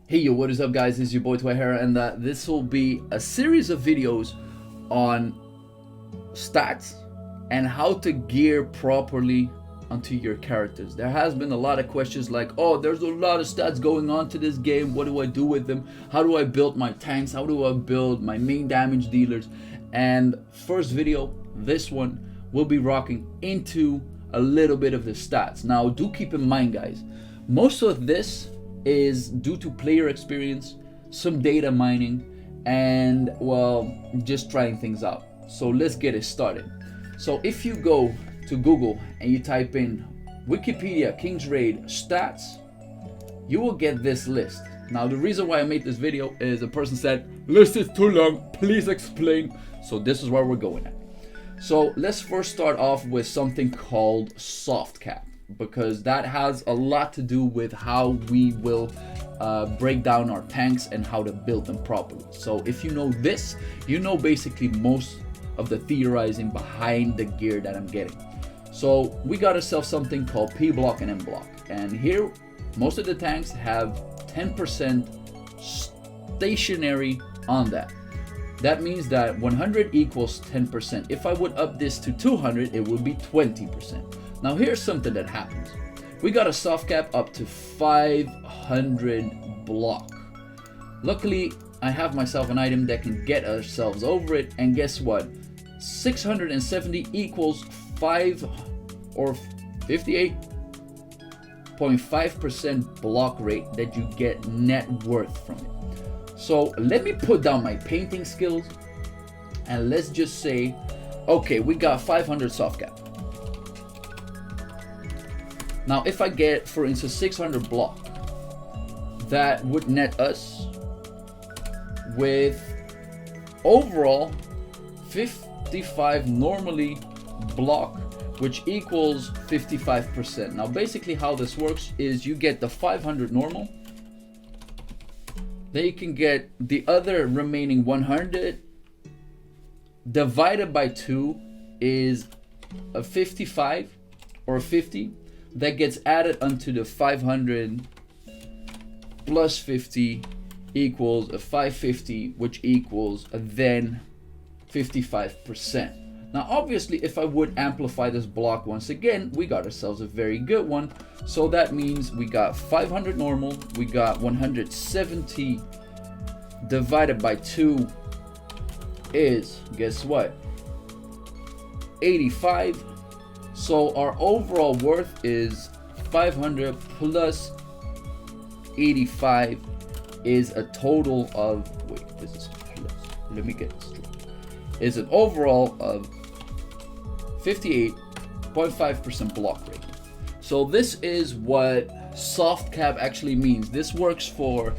Hey yo, what is up guys, it's your boy Twahera, and this will be a series of videos on stats and how to gear properly onto your characters. There has been a lot of questions like, oh, there's a lot of stats going on to this game, what do I do with them, how do I build my tanks, how do I build my main damage dealers? And first video, this one, will be rocking into a little bit of the stats. Now do keep in mind guys, most of this is due to player experience, some data mining, and well, just trying things out. So let's get it started. So if you go to Google and you type in Wikipedia King's Raid stats, you will get this list. Now the reason why I made this video is a person said, list is too long, please explain. So this is where we're going at. So let's first start off with something called soft cap, because that has a lot to do with how we will break down our tanks and how to build them properly. So if you know this, you know basically most of the theorizing behind the gear that I'm getting. So we got ourselves something called P block and M block, and here most of the tanks have 10% stationary on that. That means that 100 equals 10%. If I would up this to 200, it would be 20%. Now here's something that happens. We got a soft cap up to 500 block. Luckily, I have myself an item that can get ourselves over it, and guess what? 670 equals 5 or 58.5% block rate that you get net worth from it. So let me put down my painting skills and let's just say, okay, we got 500 soft cap. Now if I get, for instance, 600 block, that would net us with overall 55 normally block, which equals 55%. Now basically how this works is you get the 500 normal, then you can get the other remaining 100 divided by 2 is a 55 or 50 that gets added onto the 500 plus 50 equals a 550, which equals a then 55%. Now obviously if I would amplify this block once again, we got ourselves a very good one. So that means we got 500 normal, we got 170 divided by 2 is, guess what, 85. So our overall worth is 500 plus 85 is a total of, wait, this is plus, let me get this straight, is an overall of 58.5% block rate. So this is what soft cap actually means. This works for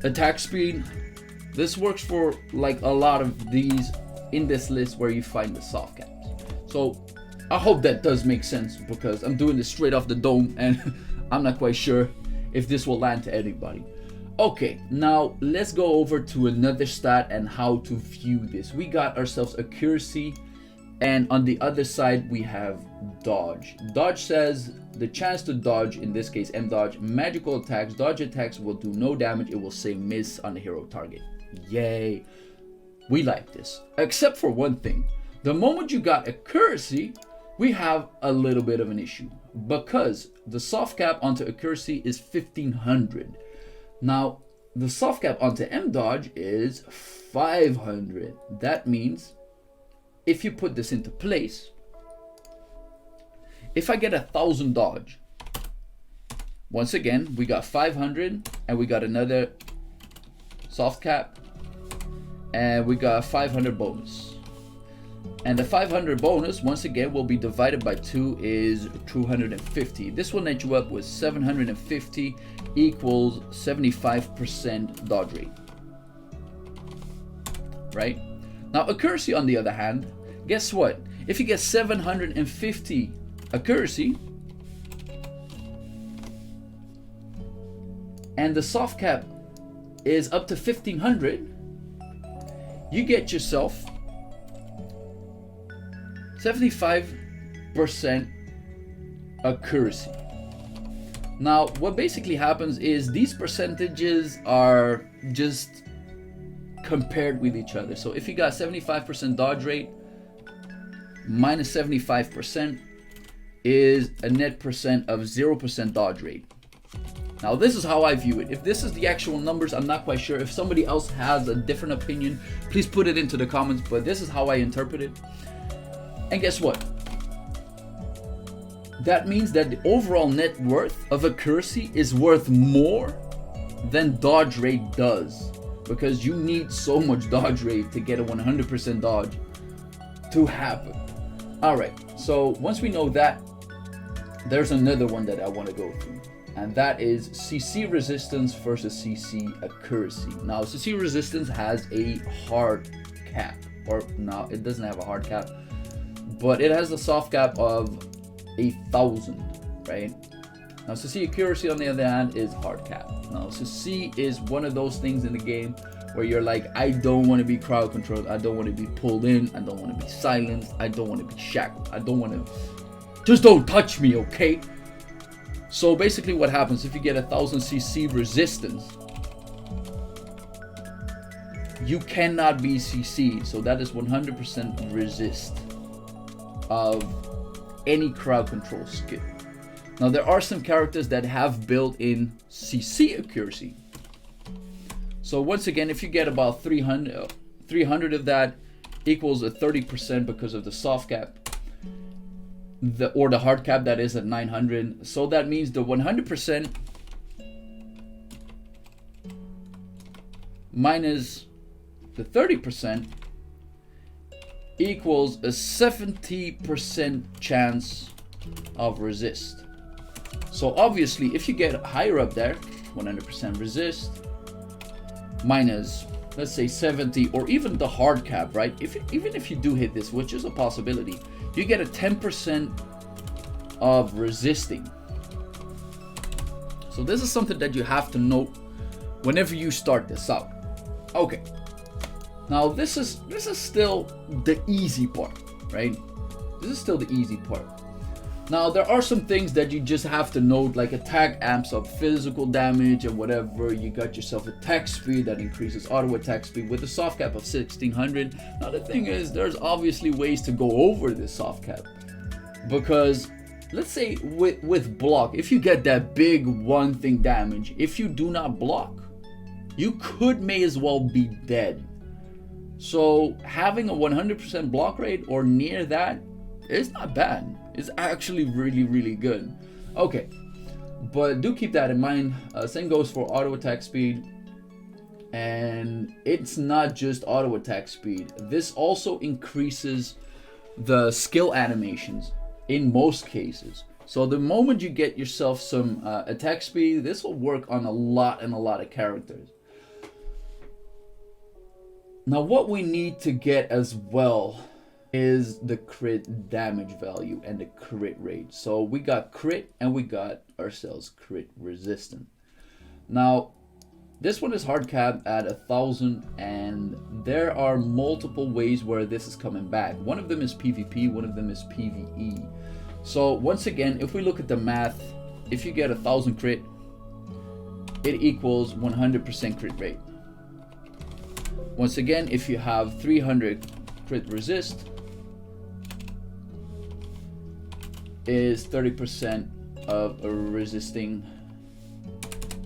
attack speed. This works for like a lot of these in this list where you find the soft caps. So I hope that does make sense, because I'm doing this straight off the dome and I'm not quite sure if this will land to anybody. Okay, now let's go over to another stat and how to view this. We got ourselves accuracy, and on the other side we have dodge. Dodge says the chance to dodge, in this case M dodge, magical attacks, dodge attacks will do no damage. It will say miss on the hero target. Yay, we like this, except for one thing. The moment you got accuracy, we have a little bit of an issue, because the soft cap onto accuracy is 1500. Now the soft cap onto M dodge is 500. That means if you put this into place, if I get 1000 dodge, once again we got 500 and we got another soft cap and we got 500 bonus, and the 500 bonus once again will be divided by 2 is 250. This will net you up with 750 equals 75% dodge rate, right? Now accuracy on the other hand, guess what? If you get 750 accuracy and the soft cap is up to 1500, you get yourself 75% accuracy. Now, what basically happens is these percentages are just compared with each other. So if you got 75% dodge rate, minus 75% is a net percent of 0% dodge rate. Now, this is how I view it. If this is the actual numbers, I'm not quite sure. If somebody else has a different opinion, please put it into the comments, but this is how I interpret it. And guess what? That means that the overall net worth of accuracy is worth more than dodge rate does, because you need so much dodge rate to get a 100% dodge to happen. All right, so once we know that, there's another one that I want to go through, and that is CC resistance versus CC accuracy. Now, CC resistance has a hard cap, or no, it doesn't have a hard cap, but it has a soft cap of 1,000, right? Now, CC accuracy on the other hand is hard cap. Now, CC is one of those things in the game where you're like, I don't want to be crowd controlled, I don't want to be pulled in, I don't want to be silenced, I don't want to be shackled, I don't want to, just don't touch me, okay? So basically what happens if you get 1,000 CC resistance, you cannot be CC, so that is 100% resist of any crowd control skill. Now, there are some characters that have built-in CC accuracy. So once again, if you get about 300 of that, equals a 30% because of the soft cap, or the hard cap that is at 900. So that means the 100% minus the 30% equals a 70% chance of resist. So obviously, if you get higher up there, 100% resist minus, let's say 70, or even the hard cap, right? Even if you do hit this, which is a possibility, you get a 10% of resisting. So this is something that you have to note whenever you start this out. Okay. Now this is still the easy part, right? This is still the easy part. Now, there are some things that you just have to note, like attack amps up physical damage and whatever. You got yourself attack speed that increases auto attack speed with a soft cap of 1600. Now, the thing is, there's obviously ways to go over this soft cap, because let's say with block, if you get that big one thing damage, if you do not block, you may as well be dead. So having a 100% block rate or near that is not bad. It's actually really, really good. Okay, but do keep that in mind. Same goes for auto attack speed, and it's not just auto attack speed. This also increases the skill animations in most cases. So the moment you get yourself some attack speed, this will work on a lot of characters. Now, what we need to get as well is the crit damage value and the crit rate. So we got crit and we got ourselves crit resistant. Now, this one is hard cap at 1,000, and there are multiple ways where this is coming back. One of them is PvP, one of them is PvE. So once again, if we look at the math, if you get 1,000 crit, it equals 100% crit rate. Once again, if you have 300 crit resist, is 30% of a resisting.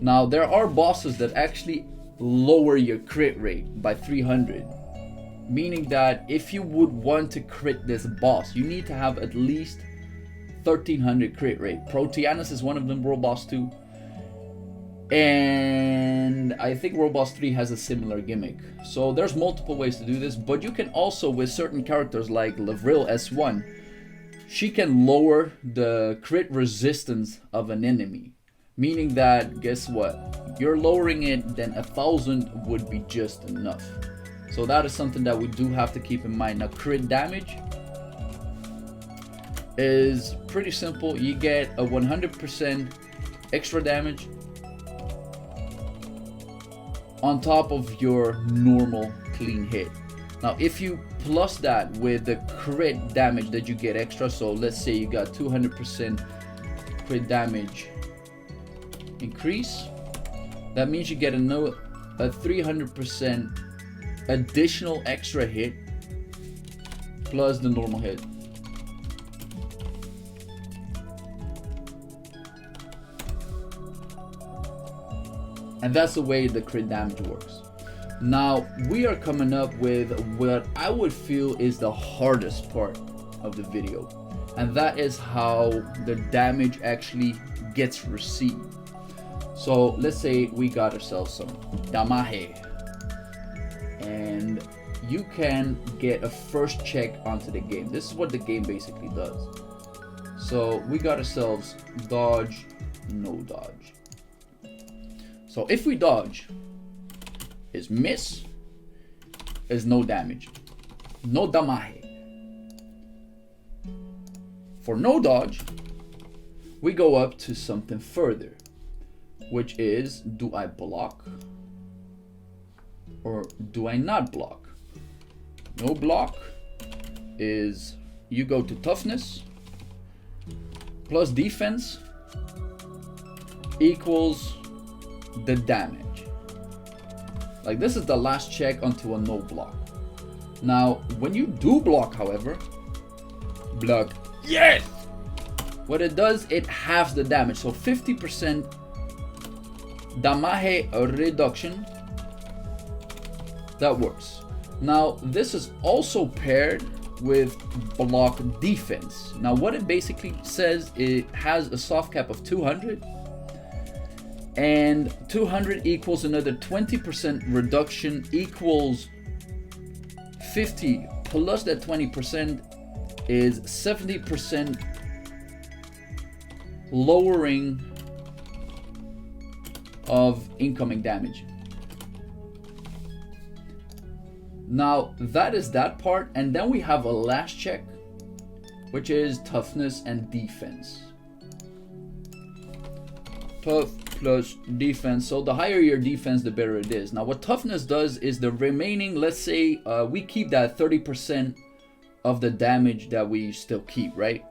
Now, there are bosses that actually lower your crit rate by 300, meaning that if you would want to crit this boss, you need to have at least 1300 crit rate. Proteanus is one of them, World Boss 2. And I think World Boss 3 has a similar gimmick. So there's multiple ways to do this, but you can also, with certain characters like Lavril S1, she can lower the crit resistance of an enemy. Meaning that, guess what? You're lowering it, then 1,000 would be just enough. So that is something that we do have to keep in mind. Now, crit damage is pretty simple. You get a 100% extra damage on top of your normal clean hit. Now, if you plus that with the crit damage that you get extra, so let's say you got 200% crit damage increase. That means you get a 300% additional extra hit plus the normal hit. And that's the way the crit damage works. Now we are coming up with what I would feel is the hardest part of the video, and that is how the damage actually gets received. So let's say we got ourselves some damage, and you can get a first check onto the game. This is what the game basically does. So we got ourselves dodge, no dodge. So if we dodge, is miss, is no damage, no damage. For no dodge, we go up to something further, which is, do I block or do I not block? No block is, you go to toughness plus defense equals the damage. Like, this is the last check onto a no block. Now when you do block, however, block, yes, what it does, it halves the damage. So 50% damage reduction. That works. Now this is also paired with block defense. Now what it basically says, it has a soft cap of 200, and 200 equals another 20% reduction equals 50 plus that 20% is 70% lowering of incoming damage. Now that is that part, and then we have a last check, which is toughness and defense. Tough plus defense. So the higher your defense, the better it is. Now what toughness does is the remaining, let's say we keep that 30% of the damage that we still keep, right?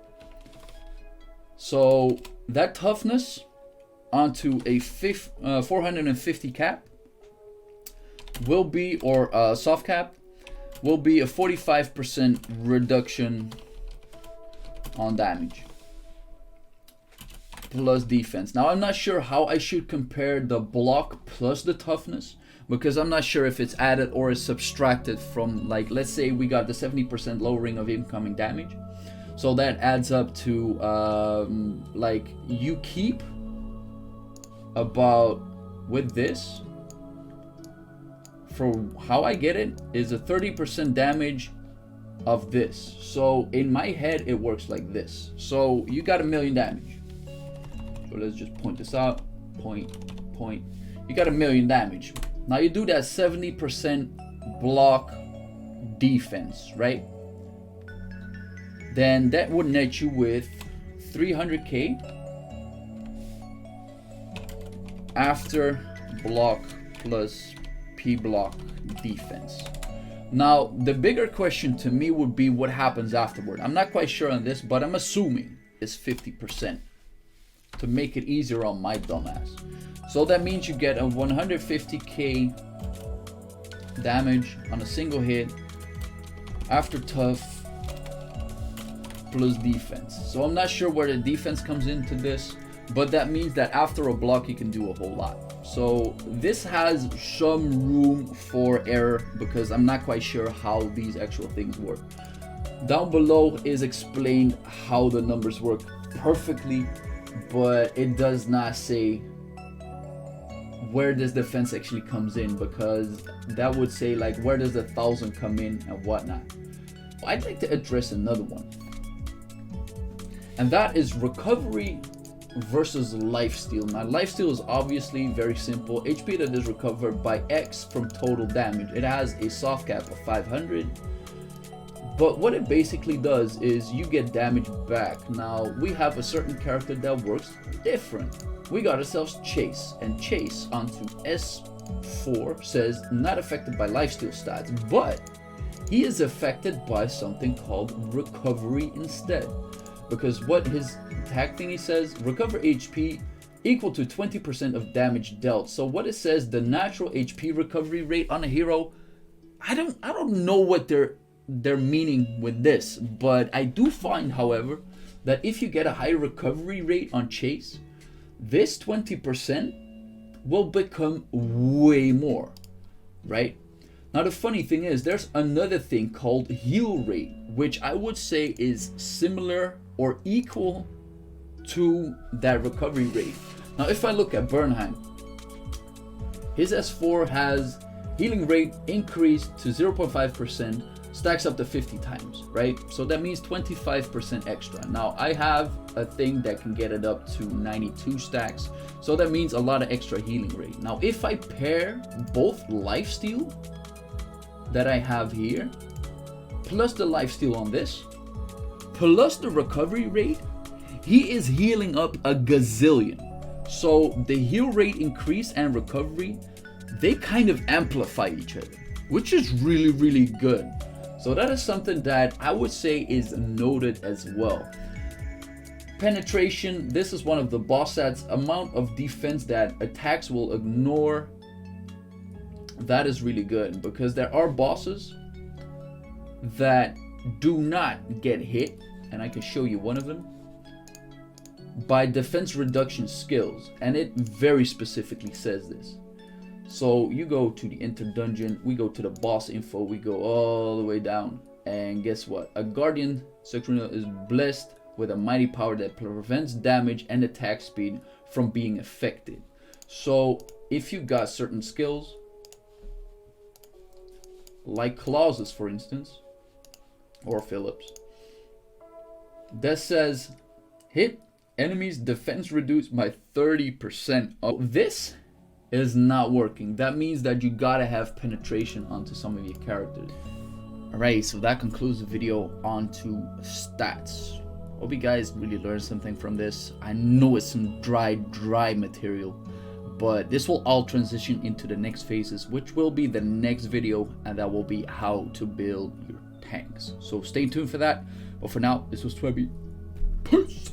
So that toughness onto a 450 cap will be, or soft cap, will be a 45% reduction on damage plus defense. Now I'm not sure how I should compare the block plus the toughness, because I'm not sure if it's added or is subtracted from, like, let's say we got the 70% lowering of incoming damage, so that adds up to like, you keep about, with this, for how I get it, is a 30% damage of this. So in my head it works like this. So you got 1,000,000 damage. So let's just point this out. Point. You got 1,000,000 damage. Now you do that 70% block defense, right? Then that would net you with 300k after block plus P block defense. Now the bigger question to me would be what happens afterward. I'm not quite sure on this, but I'm assuming it's 50% to make it easier on my dumbass. So that means you get a 150k damage on a single hit after tough plus defense. So I'm not sure where the defense comes into this, but that means that after a block you can do a whole lot. So this has some room for error because I'm not quite sure how these actual things work. Down below is explained how the numbers work perfectly, but it does not say where this defense actually comes in, because that would say, like, where does the 1,000 come in and whatnot. I'd like to address another one, and that is recovery versus lifesteal. Now lifesteal is obviously very simple. HP that is recovered by X from total damage. It has a soft cap of 500, but what it basically does is you get damage back. Now we have a certain character that works different. We got ourselves Chase, and Chase onto S4 says not affected by lifesteal stats, but he is affected by something called recovery instead. Because what his attack thingy says, recover HP equal to 20% of damage dealt. So what it says, the natural HP recovery rate on a hero, I don't know what they're meaning with this, but I do find, however, that if you get a high recovery rate on Chase, this 20% will become way more, right? Now the funny thing is, there's another thing called heal rate, which I would say is similar or equal to that recovery rate. Now if I look at Bernheim, his S4 has healing rate increased to 0.5%, stacks up to 50 times, right? So that means 25% extra. Now I have a thing that can get it up to 92 stacks, so that means a lot of extra healing rate. Now if I pair both Lifesteal that I have here, plus the Lifesteal on this, plus the recovery rate, he is healing up a gazillion. So the heal rate increase and recovery, they kind of amplify each other, which is really, really good. So that is something that I would say is noted as well. Penetration, this is one of the boss stats, amount of defense that attacks will ignore. That is really good, because there are bosses that do not get hit, and I can show you one of them, by defense reduction skills, and it very specifically says this. So you go to the inter dungeon, we go to the boss info, we go all the way down, and guess what? A guardian Secretarial is blessed with a mighty power that prevents damage and attack speed from being affected. So if you got certain skills, like Clauses for instance, or Phillips, that says hit enemies defense reduced by 30%. Oh, this is not working. That means that you gotta have penetration onto some of your characters. Alright, so that concludes the video onto stats. Hope you guys really learned something from this. I know it's some dry material, but this will all transition into the next phases, which will be the next video, and that will be how to build your tanks. So stay tuned for that. But for now, this was Twebby. Peace.